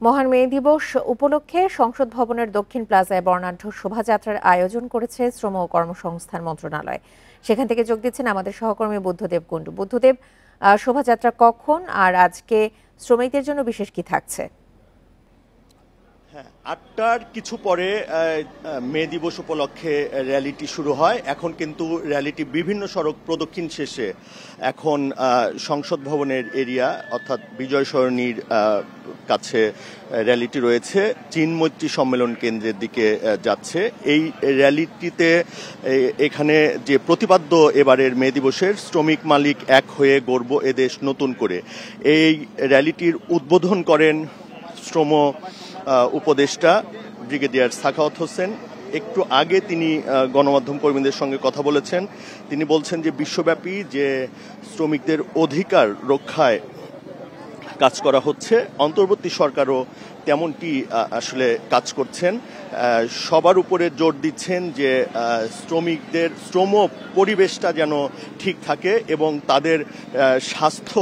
মহান মে দিবস উপলক্ষে সংসদ ভবনের দক্ষিণ প্লাজায় বর্ণাঢ্য শোভাযাত্রার আয়োজন করেছে শ্রম ও কর্মসংস্থান মন্ত্রণালয়। সেখান থেকে যোগ দিচ্ছেন আমাদের সহকর্মী বুদ্ধদেব কুণ্ডু। বুদ্ধদেব, শোভাযাত্রা কখন আর আজকে শ্রমিকদের জন্য বিশেষ কি থাকছে? হ্যাঁ, ৮টার কিছু পরে মে দিবস উপলক্ষে র্যালিটি শুরু হয়। এখন কিন্তু র্যালিটি বিভিন্ন সড়ক প্রদক্ষিণ শেষে এখন সংসদ ভবনের এরিয়া অর্থাৎ বিজয় সরণির কাছে র্যালিটি রয়েছে, চীন মৈত্রী সম্মেলন কেন্দ্রের দিকে যাচ্ছে। এই র্যালিটিতে এখানে যে প্রতিপাদ্য এবারের মে দিবসের শ্রমিক মালিক এক হয়ে গড়ব এদেশ নতুন করে, এই র্যালিটির উদ্বোধন করেন শ্রম উপদেষ্টা ব্রিগেডিয়ার সাখাওয়াত হোসেন। একটু আগে তিনি গণমাধ্যম কর্মীদের সঙ্গে কথা বলেছেন। তিনি বলছেন যে বিশ্বব্যাপী যে শ্রমিকদের অধিকার রক্ষায় কাজ করা হচ্ছে, অন্তর্বর্তী সরকারও তেমনটি আসলে কাজ করছেন। সবার উপরে জোর দিচ্ছেন যে শ্রমিকদের শ্রম পরিবেশটা যেন ঠিক থাকে এবং তাদের স্বাস্থ্য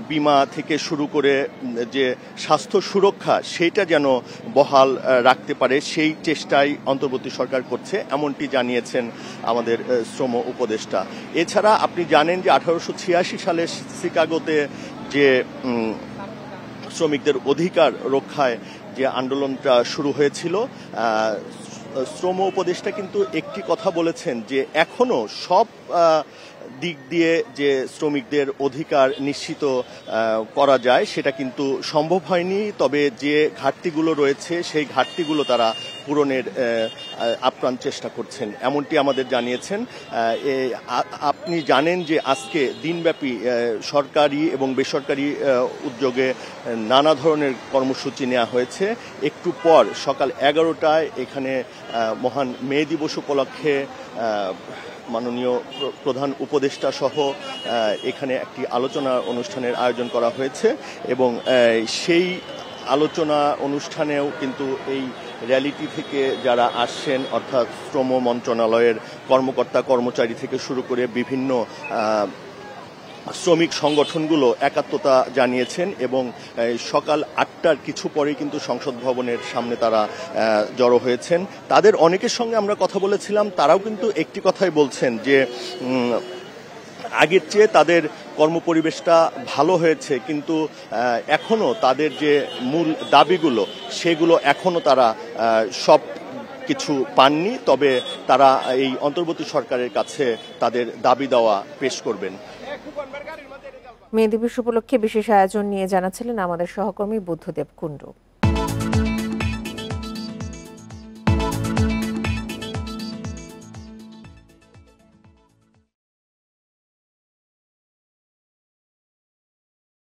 বীমা থেকে শুরু করে যে স্বাস্থ্য সুরক্ষা সেইটা যেন বহাল রাখতে পারে, সেই চেষ্টাই অন্তর্বর্তী সরকার করছে, এমনটি জানিয়েছেন আমাদের শ্রম উপদেষ্টা। এছাড়া আপনি জানেন যে 1886 সালে শিকাগোতে যে শ্রমিকদের অধিকার রক্ষায় যে আন্দোলনটা শুরু হয়েছিল, শ্রম উপদেষ্টা কিন্তু একটি কথা বলেছেন যে এখনো সব দিক দিয়ে যে শ্রমিকদের অধিকার নিশ্চিত করা যায় সেটা কিন্তু সম্ভব হয়নি, তবে যে ঘাটতিগুলো রয়েছে সেই ঘাটতিগুলো তারা পূরণের আপ্রাণ চেষ্টা করছেন, এমনটি আমাদের জানিয়েছেন। আপনি জানেন যে আজকে দিনব্যাপী সরকারি এবং বেসরকারি উদ্যোগে নানা ধরনের কর্মসূচি নেওয়া হয়েছে। একটু পর সকাল 11টায় এখানে মহান মে দিবস উপলক্ষে মাননীয় প্রধান উপদেষ্টা সহ এখানে একটি আলোচনা অনুষ্ঠানের আয়োজন করা হয়েছে এবং সেই আলোচনা অনুষ্ঠানেও কিন্তু এই র্যালিটি থেকে যারা আসছেন অর্থাৎ শ্রম মন্ত্রণালয়ের কর্মকর্তা কর্মচারী থেকে শুরু করে বিভিন্ন শ্রমিক সংগঠনগুলো একাত্মতা জানিয়েছেন এবং সকাল ৮টার কিছু পরেই কিন্তু সংসদ ভবনের সামনে তারা জড়ো হয়েছেন। তাদের অনেকের সঙ্গে আমরা কথা বলেছিলাম, তারাও কিন্তু একটি কথাই বলছেন যে আগের চেয়ে তাদের কর্মপরিবেশটা ভালো হয়েছে, কিন্তু এখনো তাদের যে মূল দাবিগুলো সেগুলো এখনো তারা সব কিছু পাননি, তবে তারা এই অন্তর্বর্তী সরকারের কাছে তাদের দাবি দেওয়া পেশ করবেন। মে দিবস উপলক্ষে বিশেষ আয়োজন নিয়ে জানাচ্ছিলেন আমাদের সহকর্মী বুদ্ধদেব কুণ্ডু।